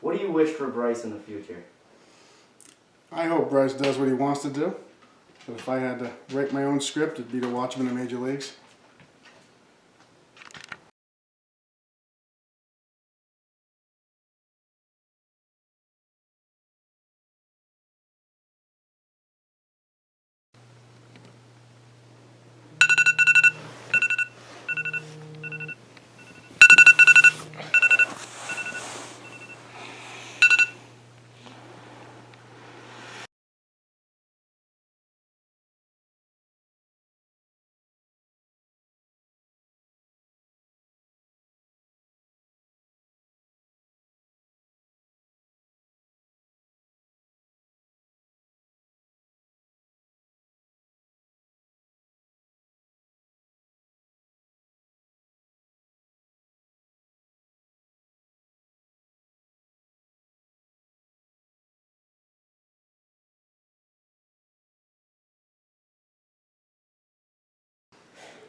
What do you wish for Bryce in the future? I hope Bryce does what he wants to do. But if I had to write my own script, it'd be to watch him in the major leagues.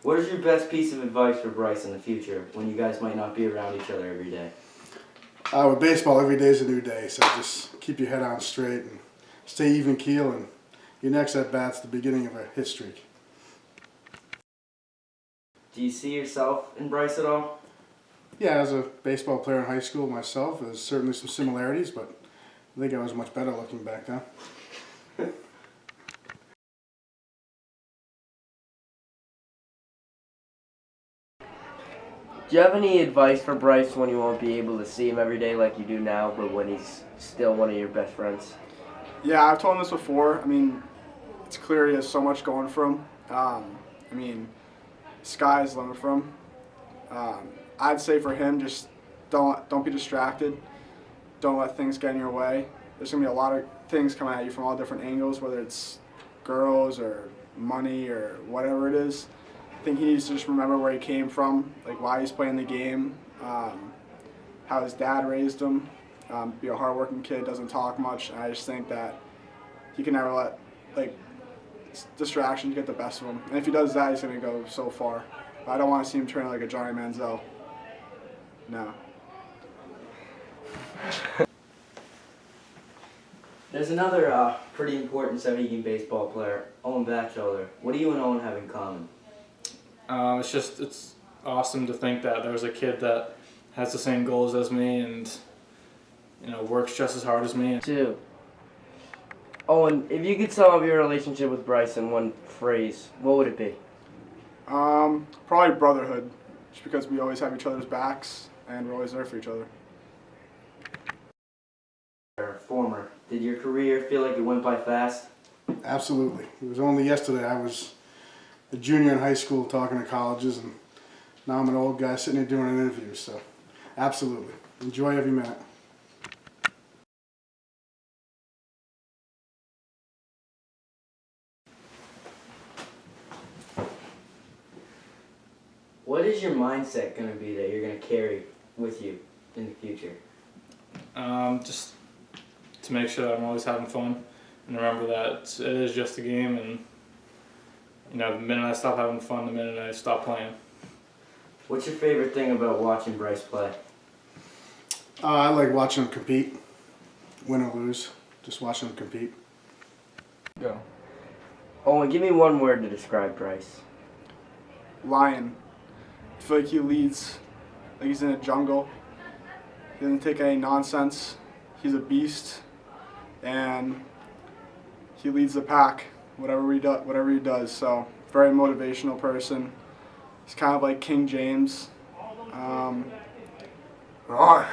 What is your best piece of advice for Bryce in the future when you guys might not be around each other every day? With baseball, every day is a new day, so just keep your head on straight and stay even keel, and your next at-bat's the beginning of a hit streak. Do you see yourself in Bryce at all? Yeah, as a baseball player in high school myself, there's certainly some similarities, but I think I was much better looking back then. Do you have any advice for Bryce when you won't be able to see him every day like you do now, but when he's still one of your best friends? Yeah, I've told him this before. I mean, it's clear he has so much going for him. Sky's the limit for him. I'd say for him, just don't be distracted. Don't let things get in your way. There's gonna be a lot of things coming at you from all different angles, whether it's girls or money or whatever it is. I think he needs to just remember where he came from, like why he's playing the game, how his dad raised him. Be a hardworking kid, doesn't talk much. And I just think that he can never let distractions get the best of him. And if he does that, he's going to go so far. But I don't want to see him turn like a Johnny Manziel. No. There's another pretty important Souhegan baseball player, Owen Batchelder. What do you and Owen have in common? It's awesome to think that there's a kid that has the same goals as me and works just as hard as me. Two. Owen, if you could sum up your relationship with Bryce in one phrase, what would it be? Probably brotherhood, just because we always have each other's backs and we're always there for each other. Former. Did your career feel like it went by fast? Absolutely. It was only yesterday I was a junior in high school talking to colleges, and now I'm an old guy sitting here doing an interview, so absolutely. Enjoy every minute. What is your mindset going to be that you're going to carry with you in the future? Just to make sure that I'm always having fun and remember that it is just a game, and the minute I stop having fun, the minute I stop playing. What's your favorite thing about watching Bryce play? I like watching him compete, win or lose, just watching him compete. Go. Owen, give me one word to describe Bryce. Lion. I feel like he leads like he's in a jungle. He doesn't take any nonsense. He's a beast, and he leads the pack. Whatever he does. So very motivational person. He's kind of like King James. Roar.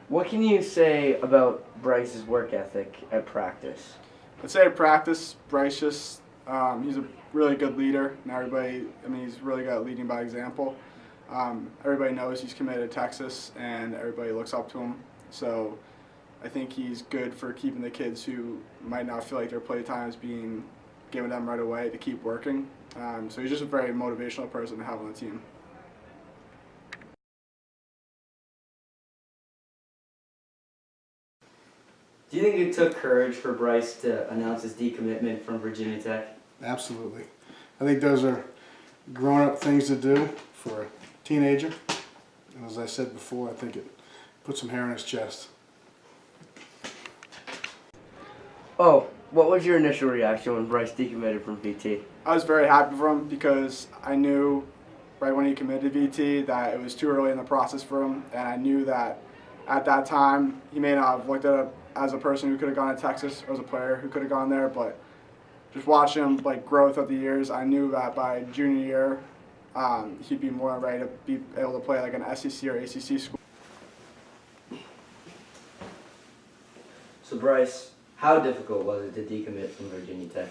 What can you say about Bryce's work ethic at practice? I'd say at practice, Bryce just he's a really good leader, and he's really good at leading by example. Everybody knows he's committed to Texas, and everybody looks up to him. So I think he's good for keeping the kids who might not feel like their play time is being given them right away to keep working. So he's just a very motivational person to have on the team. Do you think it took courage for Bryce to announce his decommitment from Virginia Tech? Absolutely. I think those are grown-up things to do for a teenager. And as I said before, I think it put some hair on his chest. Oh, what was your initial reaction when Bryce decommitted from VT? I was very happy for him because I knew right when he committed to VT that it was too early in the process for him, and I knew that at that time he may not have looked at it as a person who could have gone to Texas or as a player who could have gone there, but just watching him grow throughout the years, I knew that by junior year he'd be more ready to be able to play like an SEC or ACC school. So Bryce, how difficult was it to decommit from Virginia Tech?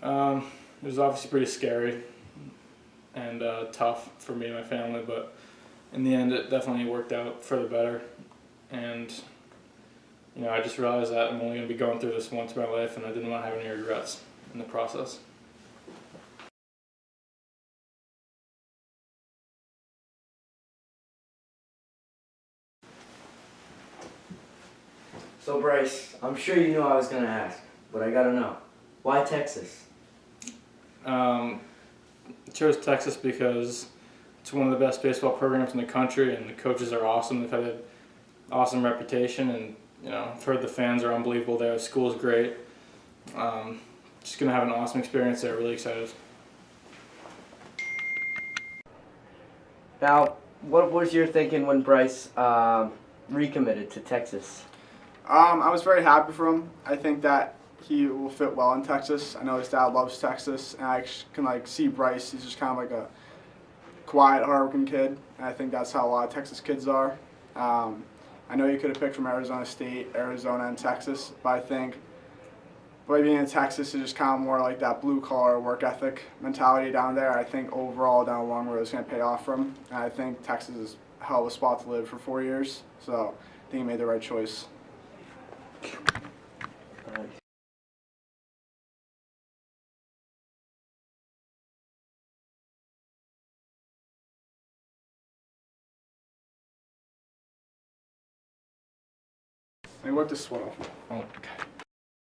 It was obviously pretty scary and tough for me and my family, but in the end it definitely worked out for the better. And I just realized that I'm only going to be going through this once in my life, and I didn't want to have any regrets in the process. So Bryce, I'm sure you knew I was going to ask, but I got to know. Why Texas? I chose Texas because it's one of the best baseball programs in the country, and the coaches are awesome. They've had an awesome reputation, and I've heard the fans are unbelievable there. The school's great. Just gonna have an awesome experience there. Really excited. Now, what was your thinking when Bryce recommitted to Texas? I was very happy for him. I think that he will fit well in Texas. I know his dad loves Texas, and I can see Bryce. He's just kind of like a quiet, hardworking kid, and I think that's how a lot of Texas kids are. I know you could have picked from Arizona State, Arizona, and Texas, but I think by being in Texas is just kind of more like that blue-collar work ethic mentality down there. I think overall down the long road it's going to pay off for him, and I think Texas is a hell of a spot to live for 4 years, so I think he made the right choice. I worked this one off. Oh, okay.